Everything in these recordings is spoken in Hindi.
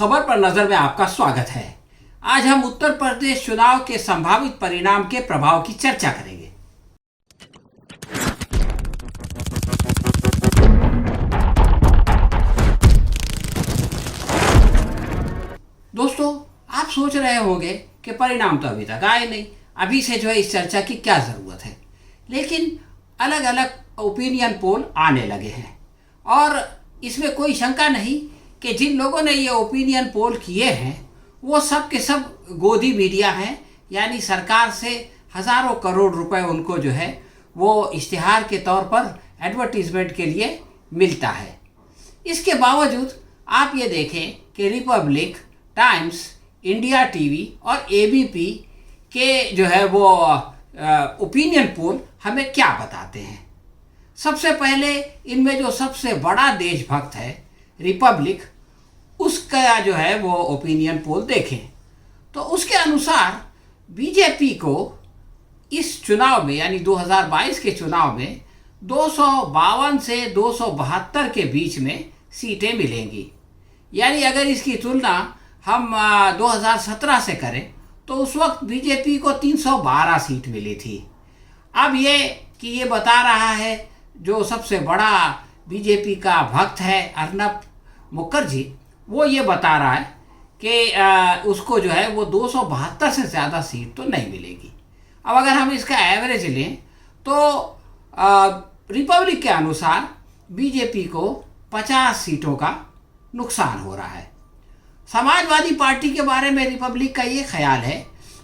खबर पर नजर में आपका स्वागत है। आज हम उत्तर प्रदेश चुनाव के संभावित परिणाम के प्रभाव की चर्चा करेंगे। दोस्तों, आप सोच रहे होंगे कि परिणाम तो अभी तक आए नहीं, अभी से जो है इस चर्चा की क्या ज़रूरत है। लेकिन अलग अलग ओपिनियन पोल आने लगे हैं और इसमें कोई शंका नहीं कि जिन लोगों ने ये ओपिनियन पोल किए हैं वो सब के सब गोदी मीडिया हैं, यानी सरकार से हज़ारों करोड़ रुपए उनको जो है वो इश्तिहार के तौर पर एडवर्टीजमेंट के लिए मिलता है। इसके बावजूद आप ये देखें कि रिपब्लिक, टाइम्स, इंडिया टीवी और एबीपी के जो है वो ओपिनियन पोल हमें क्या बताते हैं। सबसे पहले इनमें जो सबसे बड़ा देशभक्त है रिपब्लिक, उसका जो है वो ओपिनियन पोल देखें तो उसके अनुसार बीजेपी को इस चुनाव में यानी 2022 के चुनाव में 252 से 272 के बीच में सीटें मिलेंगी। यानी अगर इसकी तुलना हम 2017 से करें तो उस वक्त बीजेपी को 312 सीट मिली थी। अब ये बता रहा है जो सबसे बड़ा बीजेपी का भक्त है अर्नब मुखर्जी, वो ये बता रहा है कि उसको जो है वो 272 से ज़्यादा सीट तो नहीं मिलेगी। अब अगर हम इसका एवरेज लें तो रिपब्लिक के अनुसार बीजेपी को 50 सीटों का नुकसान हो रहा है। समाजवादी पार्टी के बारे में रिपब्लिक का ये ख्याल है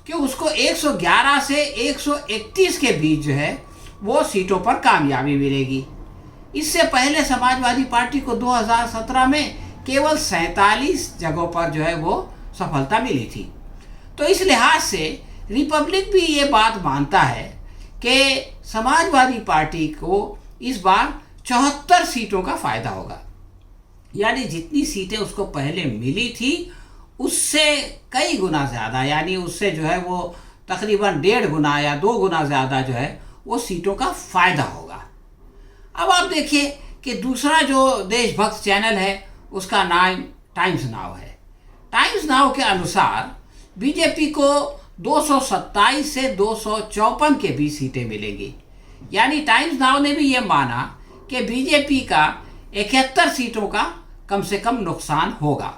कि उसको 111 से 131 के बीच जो है वो सीटों पर कामयाबी मिलेगी। इससे पहले समाजवादी पार्टी को 2017 में केवल 47 जगहों पर जो है वो सफलता मिली थी। तो इस लिहाज से रिपब्लिक भी ये बात मानता है कि समाजवादी पार्टी को इस बार 74 सीटों का फ़ायदा होगा। यानी जितनी सीटें उसको पहले मिली थी उससे कई गुना ज़्यादा, यानी उससे जो है वो तकरीबन 1.5 गुना या 2 गुना ज़्यादा जो है वो सीटों का फ़ायदा होगा। अब आप देखिए कि दूसरा जो देशभक्त चैनल है उसका नाम टाइम्स नाउ है। टाइम्स नाउ के अनुसार बीजेपी को 227 से 254 के बीच सीटें मिलेंगी। यानी टाइम्स नाउ ने भी ये माना कि बीजेपी का 71 सीटों का कम से कम नुकसान होगा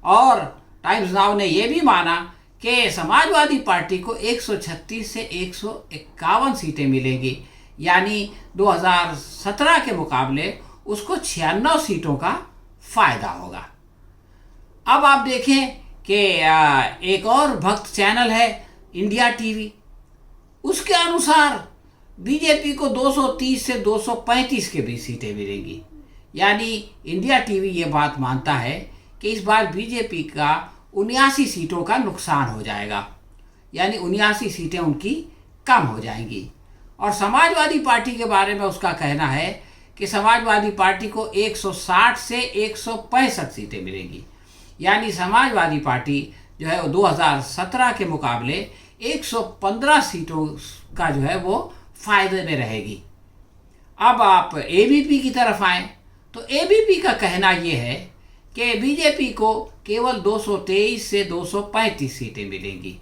और टाइम्स नाउ ने यह भी माना कि समाजवादी पार्टी को 136 से 151 सीटें मिलेंगी। यानी 2017 के मुकाबले उसको 96 सीटों का फ़ायदा होगा। अब आप देखें कि एक और भक्त चैनल है इंडिया टीवी, उसके अनुसार बीजेपी को 230 से 235 के बीच सीटें मिलेंगी। यानी इंडिया टीवी ये बात मानता है कि इस बार बीजेपी का 79 सीटों का नुकसान हो जाएगा, यानी 79 सीटें उनकी कम हो जाएंगी। और समाजवादी पार्टी के बारे में उसका कहना है कि समाजवादी पार्टी को 160 से 165 सीटें मिलेंगी। यानी समाजवादी पार्टी जो है वो 2017 के मुकाबले 115 सीटों का जो है वो फ़ायदे में रहेगी। अब आप एबीपी की तरफ आएँ तो एबीपी का कहना ये है कि बीजेपी को केवल 223 से 235 सीटें मिलेंगी।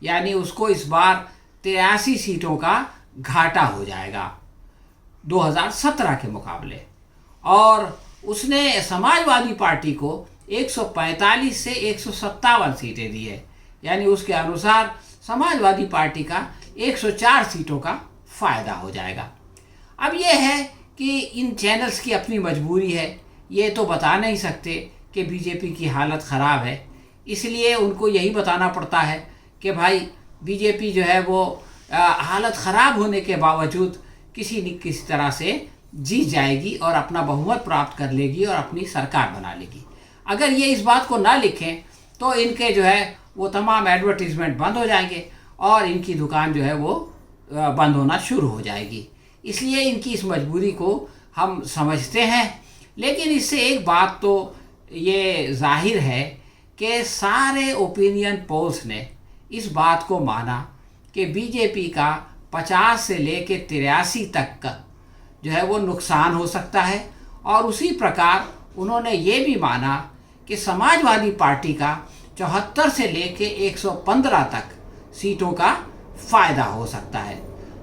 यानी उसको इस बार 83 सीटों का घाटा हो जाएगा 2017 के मुकाबले। और उसने समाजवादी पार्टी को 145 से 157 सीटें दी है। यानी उसके अनुसार समाजवादी पार्टी का 104 सीटों का फ़ायदा हो जाएगा। अब यह है कि इन चैनल्स की अपनी मजबूरी है, ये तो बता नहीं सकते कि बीजेपी की हालत ख़राब है, इसलिए उनको यही बताना पड़ता है कि भाई बीजेपी जो है वो हालत ख़राब होने के बावजूद किसी न किसी तरह से जीत जाएगी और अपना बहुमत प्राप्त कर लेगी और अपनी सरकार बना लेगी। अगर ये इस बात को ना लिखें तो इनके जो है वो तमाम एडवर्टीज़मेंट बंद हो जाएंगे और इनकी दुकान जो है वो बंद होना शुरू हो जाएगी। इसलिए इनकी इस मजबूरी को हम समझते हैं। लेकिन इससे एक बात तो ये जाहिर है कि सारे ओपिनियन पोल्स ने इस बात को माना कि बीजेपी का 50 से लेके 83 तक का जो है वो नुकसान हो सकता है। और उसी प्रकार उन्होंने ये भी माना कि समाजवादी पार्टी का 74 से लेके 115 तक सीटों का फ़ायदा हो सकता है।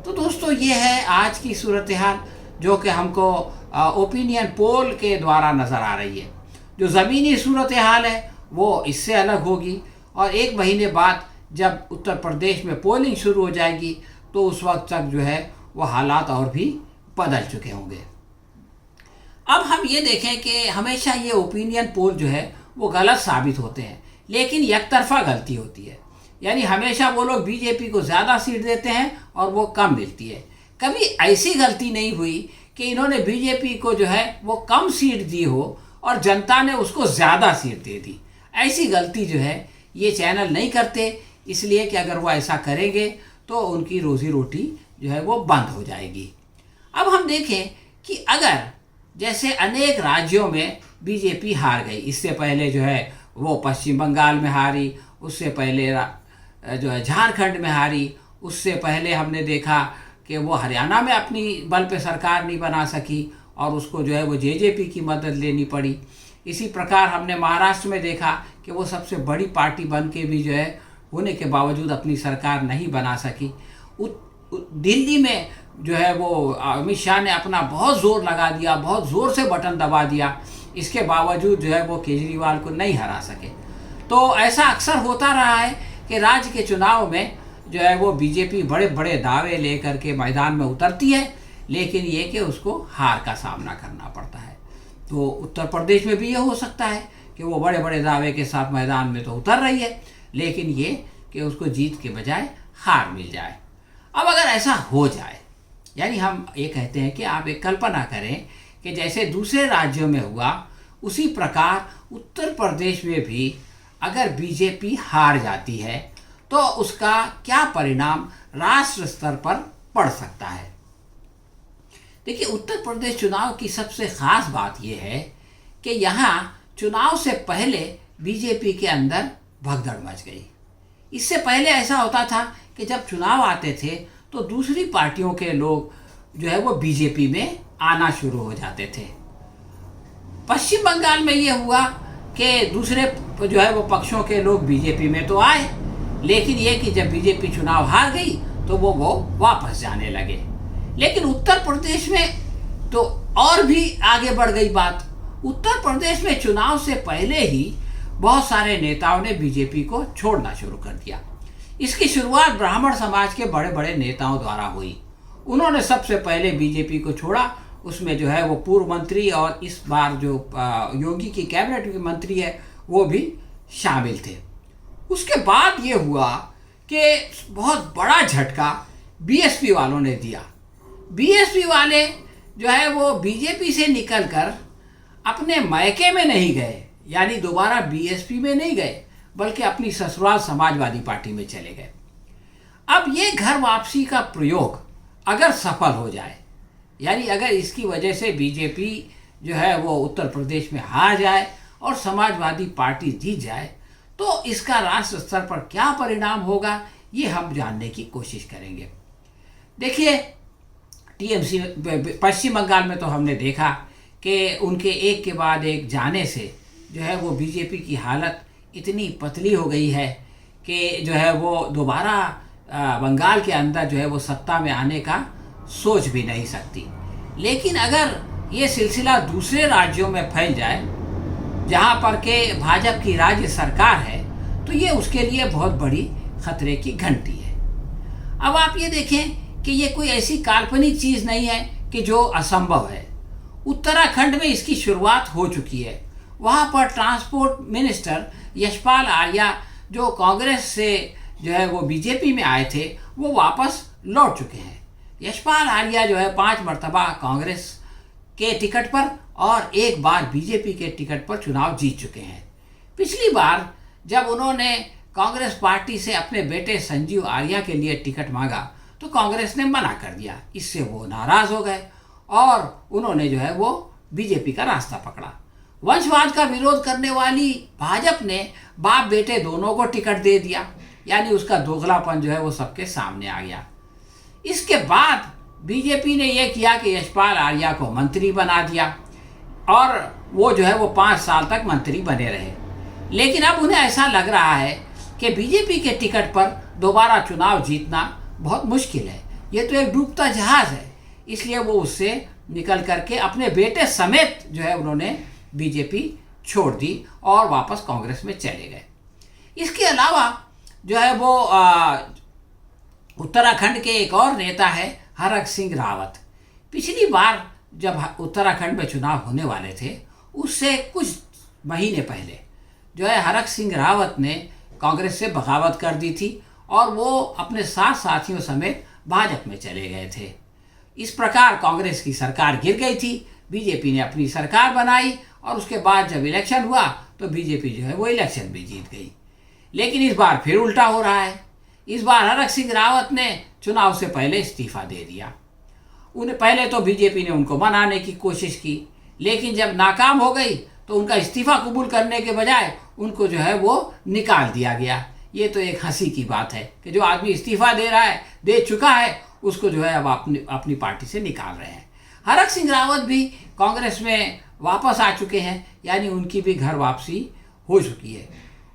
तो दोस्तों, ये है आज की सूरत हाल जो कि हमको ओपिनियन पोल के द्वारा नज़र आ रही है। जो ज़मीनी सूरत हाल है वो इससे अलग होगी, और 1 महीने बाद जब उत्तर प्रदेश में पोलिंग शुरू हो जाएगी तो उस वक्त तक जो है वो हालात और भी बदल चुके होंगे। अब हम ये देखें कि हमेशा ये ओपिनियन पोल जो है वो गलत साबित होते हैं, लेकिन एक तरफा गलती होती है। यानी हमेशा वो लोग बीजेपी को ज़्यादा सीट देते हैं और वो कम मिलती है। कभी ऐसी गलती नहीं हुई कि इन्होंने बीजेपी को जो है वो कम सीट दी हो और जनता ने उसको ज़्यादा सीट दे दी। ऐसी गलती जो है ये चैनल नहीं करते, इसलिए कि अगर वो ऐसा करेंगे तो उनकी रोज़ी रोटी जो है वो बंद हो जाएगी। अब हम देखें कि अगर जैसे अनेक राज्यों में बीजेपी हार गई, इससे पहले जो है वो पश्चिम बंगाल में हारी, उससे पहले जो है झारखंड में हारी, उससे पहले हमने देखा कि वो हरियाणा में अपनी बल पे सरकार नहीं बना सकी और उसको जो है वो जेजेपी की मदद लेनी पड़ी। इसी प्रकार हमने महाराष्ट्र में देखा कि वो सबसे बड़ी पार्टी बन के भी जो है होने के बावजूद अपनी सरकार नहीं बना सकी। दिल्ली में जो है वो अमित शाह ने अपना बहुत ज़ोर लगा दिया, बहुत ज़ोर से बटन दबा दिया, इसके बावजूद जो है वो केजरीवाल को नहीं हरा सके। तो ऐसा अक्सर होता रहा है कि राज्य के चुनाव में जो है वो बीजेपी बड़े बड़े दावे लेकर के मैदान में उतरती है, लेकिन ये कि उसको हार का सामना करना पड़ता है। तो उत्तर प्रदेश में भी ये हो सकता है कि वो बड़े बड़े दावे के साथ मैदान में तो उतर रही है, लेकिन ये कि उसको जीत के बजाय हार मिल जाए। अब अगर ऐसा हो जाए, यानी हम ये कहते हैं कि आप एक कल्पना करें कि जैसे दूसरे राज्यों में हुआ उसी प्रकार उत्तर प्रदेश में भी अगर बीजेपी हार जाती है तो उसका क्या परिणाम राष्ट्र स्तर पर पड़ सकता है। देखिए, उत्तर प्रदेश चुनाव की सबसे ख़ास बात यह है कि यहाँ चुनाव से पहले बीजेपी के अंदर भगदड़ मच गई। इससे पहले ऐसा होता था कि जब चुनाव आते थे तो दूसरी पार्टियों के लोग जो है वो बीजेपी में आना शुरू हो जाते थे। पश्चिम बंगाल में ये हुआ कि दूसरे जो है वो पक्षों के लोग बीजेपी में तो आए, लेकिन ये कि जब बीजेपी चुनाव हार गई तो वो वापस जाने लगे। लेकिन उत्तर प्रदेश में तो और भी आगे बढ़ गई बात। उत्तर प्रदेश में चुनाव से पहले ही बहुत सारे नेताओं ने बीजेपी को छोड़ना शुरू कर दिया। इसकी शुरुआत ब्राह्मण समाज के बड़े बड़े नेताओं द्वारा हुई। उन्होंने सबसे पहले बीजेपी को छोड़ा। उसमें जो है वो पूर्व मंत्री और इस बार जो योगी की कैबिनेट के मंत्री है वो भी शामिल थे। उसके बाद ये हुआ कि बहुत बड़ा झटका बीएसपी वालों ने दिया। बीएसपी वाले जो है वो बीजेपी से निकलकर अपने मायके में नहीं गए, यानी दोबारा बीएसपी में नहीं गए, बल्कि अपनी ससुराल समाजवादी पार्टी में चले गए। अब ये घर वापसी का प्रयोग अगर सफल हो जाए, यानी अगर इसकी वजह से बीजेपी जो है वो उत्तर प्रदेश में हार जाए और समाजवादी पार्टी जीत जाए, तो इसका राष्ट्र स्तर पर क्या परिणाम होगा ये हम जानने की कोशिश करेंगे। देखिए, टीएमसी पश्चिम बंगाल में तो हमने देखा कि उनके एक के बाद एक जाने से जो है वो बीजेपी की हालत इतनी पतली हो गई है कि जो है वो दोबारा बंगाल के अंदर जो है वो सत्ता में आने का सोच भी नहीं सकती। लेकिन अगर ये सिलसिला दूसरे राज्यों में फैल जाए जहाँ पर के भाजपा की राज्य सरकार है, तो ये उसके लिए बहुत बड़ी खतरे की घंटी है। अब आप ये देखें कि ये कोई ऐसी काल्पनिक चीज़ नहीं है कि जो असंभव है। उत्तराखंड में इसकी शुरुआत हो चुकी है। वहाँ पर ट्रांसपोर्ट मिनिस्टर यशपाल आर्या जो कांग्रेस से जो है वो बीजेपी में आए थे, वो वापस लौट चुके हैं। यशपाल आर्या जो है 5 मरतबा कांग्रेस के टिकट पर और एक बार बीजेपी के टिकट पर चुनाव जीत चुके हैं। पिछली बार जब उन्होंने कांग्रेस पार्टी से अपने बेटे संजीव आर्या के लिए टिकट मांगा तो कांग्रेस ने मना कर दिया। इससे वो नाराज़ हो गए और उन्होंने जो है वो बीजेपी का रास्ता पकड़ा। वंशवाद का विरोध करने वाली भाजपा ने बाप बेटे दोनों को टिकट दे दिया, यानी उसका दोगलापन जो है वो सबके सामने आ गया। इसके बाद बीजेपी ने यह किया कि यशपाल आर्या को मंत्री बना दिया। और वो जो है वो 5 साल तक मंत्री बने रहे। लेकिन अब उन्हें ऐसा लग रहा है कि बीजेपी के टिकट पर दोबारा चुनाव जीतना बहुत मुश्किल है, ये तो एक डूबता जहाज़ है। इसलिए वो उससे निकल करके अपने बेटे समेत जो है उन्होंने बीजेपी छोड़ दी और वापस कांग्रेस में चले गए। इसके अलावा जो है वो उत्तराखंड के एक और नेता है हरक सिंह रावत। पिछली बार जब उत्तराखंड में चुनाव होने वाले थे उससे कुछ महीने पहले जो है हरक सिंह रावत ने कांग्रेस से बगावत कर दी थी और वो अपने 7 साथियों समेत भाजपा में चले गए थे। इस प्रकार कांग्रेस की सरकार गिर गई थी, बीजेपी ने अपनी सरकार बनाई और उसके बाद जब इलेक्शन हुआ तो बीजेपी जो है वो इलेक्शन भी जीत गई। लेकिन इस बार फिर उल्टा हो रहा है। इस बार हरक सिंह रावत ने चुनाव से पहले इस्तीफा दे दिया। उन्हें पहले तो बीजेपी ने उनको मनाने की कोशिश की, लेकिन जब नाकाम हो गई तो उनका इस्तीफा कबूल करने के बजाय उनको जो है वो निकाल दिया गया। ये तो एक हंसी की बात है कि जो आदमी इस्तीफा दे चुका है उसको जो है अब अपनी पार्टी से निकाल रहे हैं। हरक सिंह रावत भी कांग्रेस में वापस आ चुके हैं, यानी उनकी भी घर वापसी हो चुकी है।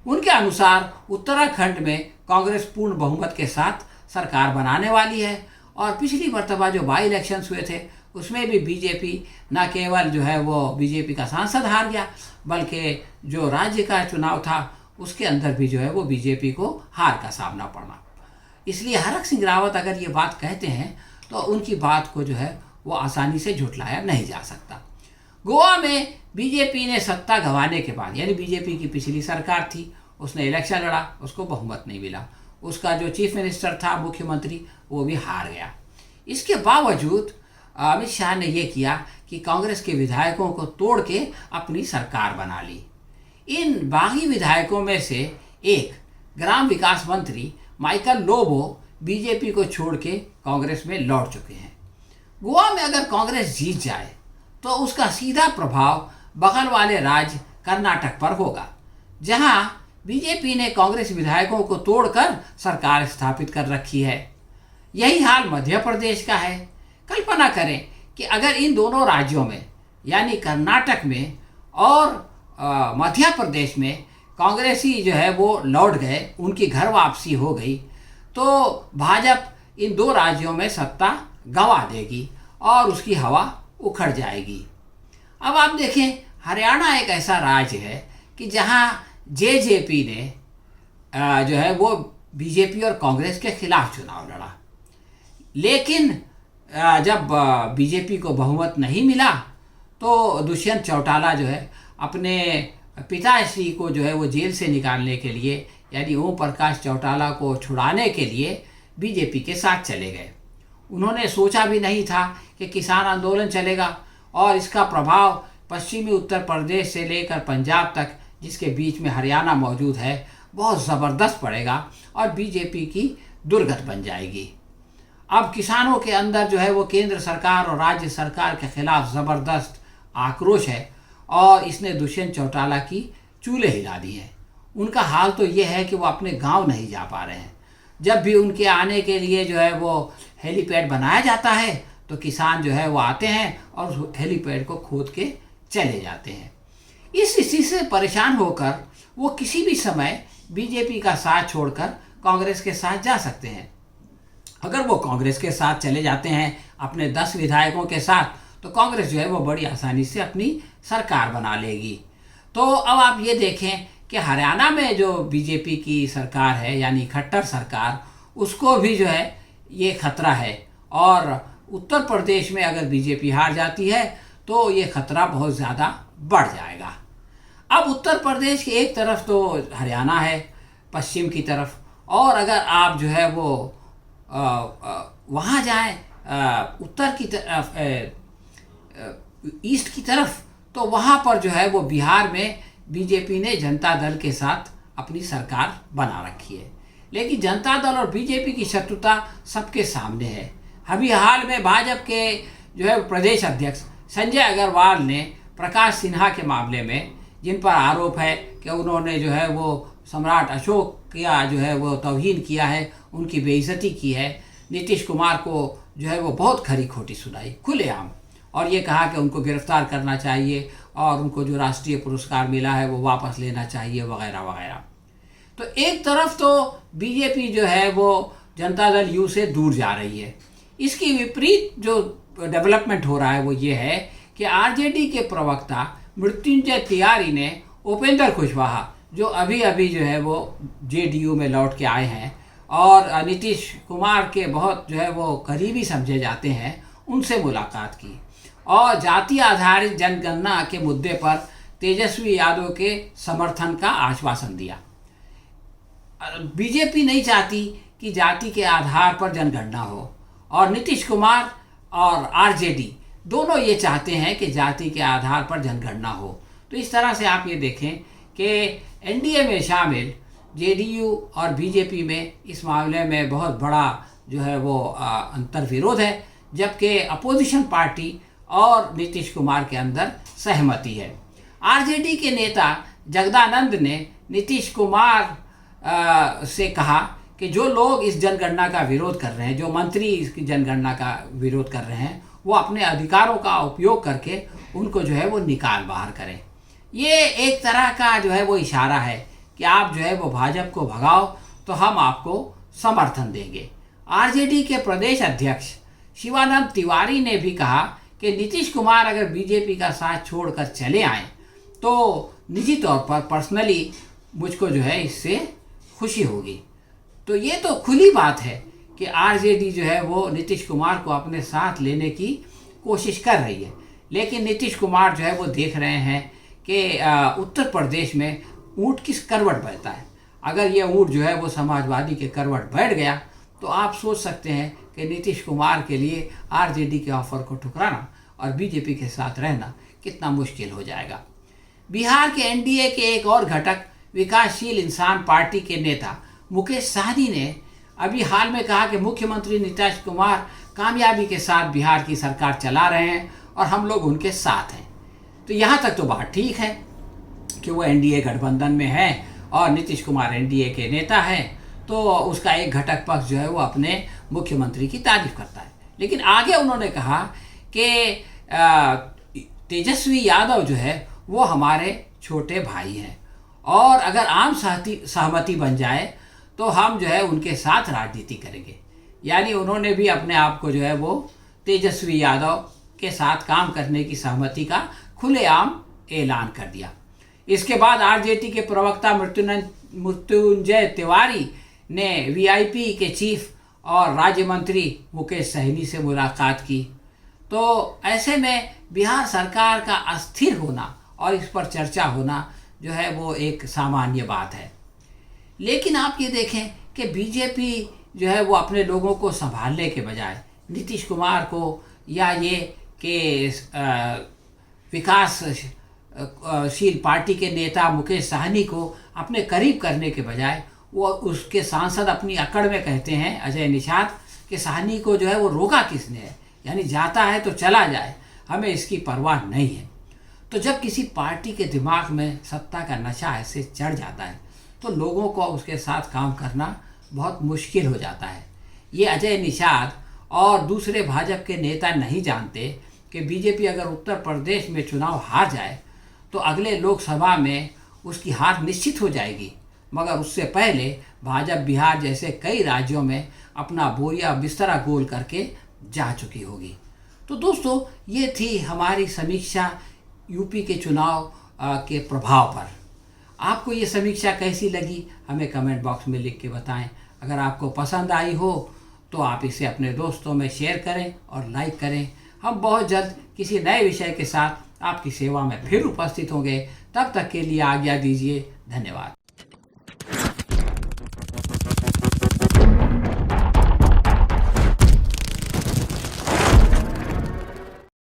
उनके अनुसार उत्तराखंड में कांग्रेस पूर्ण बहुमत के साथ सरकार बनाने वाली है और पिछली मरतबा जो बाई इलेक्शंस हुए थे उसमें भी बीजेपी न केवल जो है वो बीजेपी का सांसद हार गया, बल्कि जो राज्य का चुनाव था उसके अंदर भी जो है वो बीजेपी को हार का सामना पड़ना। इसलिए हरक सिंह रावत अगर ये बात कहते हैं तो उनकी बात को जो है वो आसानी से झुठलाया नहीं जा सकता। गोवा में बीजेपी ने सत्ता गंवाने के बाद, यानी बीजेपी की पिछली सरकार थी, उसने इलेक्शन लड़ा, उसको बहुमत नहीं मिला, उसका जो चीफ मिनिस्टर था, मुख्यमंत्री, वो भी हार गया। इसके बावजूद अमित शाह ने ये किया कि कांग्रेस के विधायकों को तोड़ के अपनी सरकार बना ली। इन बागी विधायकों में से एक ग्राम विकास मंत्री माइकल लोबो बीजेपी को छोड़ के कांग्रेस में लौट चुके हैं। गोवा में अगर कांग्रेस जीत जाए तो उसका सीधा प्रभाव बगल वाले राज्य कर्नाटक पर होगा, जहां बीजेपी ने कांग्रेस विधायकों को तोड़कर सरकार स्थापित कर रखी है। यही हाल मध्य प्रदेश का है। कल्पना करें कि अगर इन दोनों राज्यों में, यानी कर्नाटक में और मध्य प्रदेश में कांग्रेसी जो है वो लौट गए, उनकी घर वापसी हो गई, तो भाजपा इन 2 राज्यों में सत्ता गंवा देगी और उसकी हवा उखड़ जाएगी। अब आप देखें, हरियाणा एक ऐसा राज्य है कि जहां जेजेपी ने जो है वो बीजेपी और कांग्रेस के खिलाफ चुनाव लड़ा, लेकिन जब बीजेपी को बहुमत नहीं मिला तो दुष्यंत चौटाला जो है अपने पिताश्री को जो है वो जेल से निकालने के लिए, यानी ओम प्रकाश चौटाला को छुड़ाने के लिए बीजेपी के साथ चले गए। उन्होंने सोचा भी नहीं था कि किसान आंदोलन चलेगा और इसका प्रभाव पश्चिमी उत्तर प्रदेश से लेकर पंजाब तक, जिसके बीच में हरियाणा मौजूद है, बहुत ज़बरदस्त पड़ेगा और बीजेपी की दुर्गत बन जाएगी। अब किसानों के अंदर जो है वो केंद्र सरकार और राज्य सरकार के खिलाफ ज़बरदस्त आक्रोश है और इसने दुष्यंत चौटाला की चूल्हे हिला दी है। उनका हाल तो ये है कि वो अपने गांव नहीं जा पा रहे हैं। जब भी उनके आने के लिए जो है वो हेलीपैड बनाया जाता है तो किसान जो है वो आते हैं और उस हेलीपैड को खोद के चले जाते हैं। इस स्थिति से परेशान होकर वो किसी भी समय बीजेपी का साथ छोड़कर कांग्रेस के साथ जा सकते हैं। अगर वो कांग्रेस के साथ चले जाते हैं अपने 10 विधायकों के साथ, तो कांग्रेस जो है वो बड़ी आसानी से अपनी सरकार बना लेगी। तो अब आप ये देखें कि हरियाणा में जो बीजेपी की सरकार है, यानी खट्टर सरकार, उसको भी जो है ये खतरा है और उत्तर प्रदेश में अगर बीजेपी हार जाती है तो ये खतरा बहुत ज़्यादा बढ़ जाएगा। अब उत्तर प्रदेश की एक तरफ तो हरियाणा है पश्चिम की तरफ, और अगर आप जो है वो वहाँ जाएं उत्तर की तरफ, ईस्ट की तरफ, तो वहाँ पर जो है वो बिहार में बीजेपी ने जनता दल के साथ अपनी सरकार बना रखी है। लेकिन जनता दल और बीजेपी की शत्रुता सबके सामने है। अभी हाल में भाजपा के जो है प्रदेश अध्यक्ष संजय अग्रवाल ने प्रकाश सिन्हा के मामले में, जिन पर आरोप है कि उन्होंने जो है वो सम्राट अशोक का जो है वो तौहीन किया है, उनकी बेइज्जती की है, नीतीश कुमार को जो है वो बहुत खरी खोटी सुनाई खुलेआम, और ये कहा कि उनको गिरफ्तार करना चाहिए, और उनको जो राष्ट्रीय पुरस्कार मिला है वो वापस लेना चाहिए वगैरह वगैरह। तो एक तरफ तो बीजेपी जो है वो जनता दल यू से दूर जा रही है, इसकी विपरीत जो डेवलपमेंट हो रहा है वो ये है कि आरजेडी के प्रवक्ता मृत्युंजय तिवारी ने उपेंद्र कुशवाहा, जो अभी अभी जो है वो जेडीयू में लौट के आए हैं और नीतीश कुमार के बहुत जो है वो करीबी समझे जाते हैं, उनसे मुलाकात की और जाति आधारित जनगणना के मुद्दे पर तेजस्वी यादव के समर्थन का आश्वासन दिया। बीजेपी नहीं चाहती कि जाति के आधार पर जनगणना हो और नीतीश कुमार और आरजेडी दोनों ये चाहते हैं कि जाति के आधार पर जनगणना हो। तो इस तरह से आप ये देखें कि एनडीए में शामिल जेडीयू और बीजेपी में इस मामले में बहुत बड़ा जो है वो अंतर विरोध है, जबकि अपोजिशन पार्टी और नीतीश कुमार के अंदर सहमति है। आरजेडी के नेता जगदानंद ने नीतीश कुमार से कहा कि जो लोग इस जनगणना का विरोध कर रहे हैं, जो मंत्री इसकी जनगणना का विरोध कर रहे हैं, वो अपने अधिकारों का उपयोग करके उनको जो है वो निकाल बाहर करें। ये एक तरह का जो है वो इशारा है कि आप जो है वो भाजपा को भगाओ तो हम आपको समर्थन देंगे। आरजेडी के प्रदेश अध्यक्ष शिवानंद तिवारी ने भी कहा कि नीतीश कुमार अगर बीजेपी का साथ छोड़कर चले आए तो निजी तौर पर पर्सनली मुझको जो है इससे खुशी होगी। तो ये तो खुली बात है कि आरजेडी जो है वो नीतीश कुमार को अपने साथ लेने की कोशिश कर रही है, लेकिन नीतीश कुमार जो है वो देख रहे हैं कि उत्तर प्रदेश में ऊँट किस करवट बैठता है। अगर ये ऊँट जो है वो समाजवादी के करवट बैठ गया तो आप सोच सकते हैं कि नीतीश कुमार के लिए आरजेडी के ऑफर को ठुकराना और बीजेपी के साथ रहना कितना मुश्किल हो जाएगा। बिहार के एनडीए के एक और घटक विकासशील इंसान पार्टी के नेता मुकेश सहनी ने अभी हाल में कहा कि मुख्यमंत्री नीतीश कुमार कामयाबी के साथ बिहार की सरकार चला रहे हैं और हम लोग उनके साथ हैं। तो यहाँ तक तो बात ठीक है कि वो एनडीए गठबंधन में है और नीतीश कुमार एनडीए के नेता हैं, तो उसका एक घटक पक्ष जो है वो अपने मुख्यमंत्री की तारीफ करता है। लेकिन आगे उन्होंने कहा कि तेजस्वी यादव जो है वो हमारे छोटे भाई हैं और अगर आम सहमति बन जाए तो हम जो है उनके साथ राजनीति करेंगे। यानी उन्होंने भी अपने आप को जो है वो तेजस्वी यादव के साथ काम करने की सहमति का खुलेआम ऐलान कर दिया। इसके बाद आरजेडी के प्रवक्ता मृत्युंजय तिवारी ने वीआईपी के चीफ और राज्य मंत्री मुकेश सहनी से मुलाकात की। तो ऐसे में बिहार सरकार का अस्थिर होना और इस पर चर्चा होना जो है वो एक सामान्य बात है। लेकिन आप ये देखें कि बीजेपी जो है वो अपने लोगों को संभालने के बजाय नीतीश कुमार को या ये कि विकासशील पार्टी के नेता मुकेश सहनी को अपने करीब करने के बजाय वो उसके सांसद अपनी अकड़ में कहते हैं अजय निषाद कि सहनी को जो है वो रोका किसने है, यानी जाता है तो चला जाए, हमें इसकी परवाह नहीं है। तो जब किसी पार्टी के दिमाग में सत्ता का नशा ऐसे चढ़ जाता है तो लोगों को उसके साथ काम करना बहुत मुश्किल हो जाता है। ये अजय निषाद और दूसरे भाजपा के नेता नहीं जानते कि बीजेपी अगर उत्तर प्रदेश में चुनाव हार जाए तो अगले लोकसभा में उसकी हार निश्चित हो जाएगी, मगर उससे पहले भाजपा बिहार जैसे कई राज्यों में अपना बोरिया बिस्तरा गोल करके जा चुकी होगी। तो दोस्तों, ये थी हमारी समीक्षा यूपी के चुनाव के प्रभाव पर। आपको ये समीक्षा कैसी लगी हमें कमेंट बॉक्स में लिख के बताएं। अगर आपको पसंद आई हो तो आप इसे अपने दोस्तों में शेयर करें और लाइक करें। हम बहुत जल्द किसी नए विषय के साथ आपकी सेवा में फिर उपस्थित होंगे। तब तक के लिए आज्ञा दीजिए। धन्यवाद।